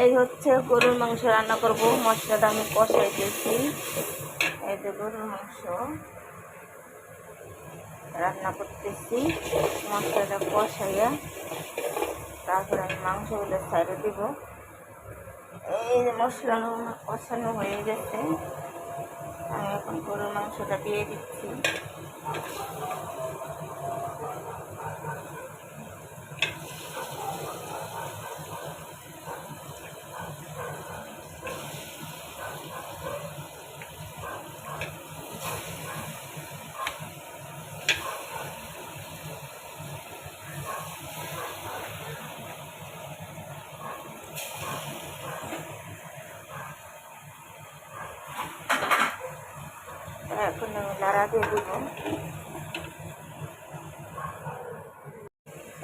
এই হচ্ছে গরুর মাংস রান্না করব। মশলাটা আমি কষাইতেছি। এই যে গরুর মাংস রান্না করতেছি, মশলাটা কষাইয়া তারপরে আমি মাংসগুলো সাইডে দিব। এই যে মশলা কষানো হয়ে গেছে, আমি এখন গরুর মাংসটা দিয়ে দিচ্ছি। এখন আমি লাড়া দিয়ে দিব।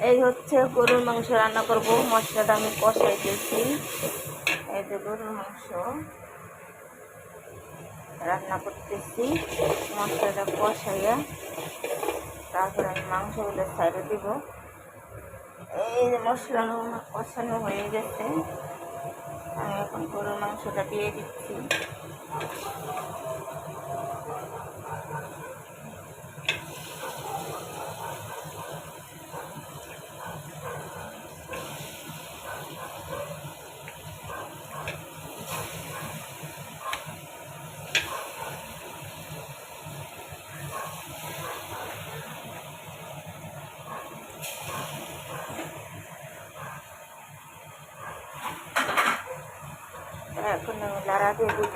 এই হচ্ছে গরুর মাংস রান্না করব। মশলাটা আমি কষাইতেছি। এই যে গরুর মাংস রান্না করতেছি, মশলাটা কষাইয়া তারপরে আমি মাংসগুলো সাইডে দিব। এই যে মশলা কষানো হয়ে গেছে, আমি এখন গরুর মাংসটা দিয়ে দিচ্ছি। এখন আমি লাড়া দিয়ে দিব।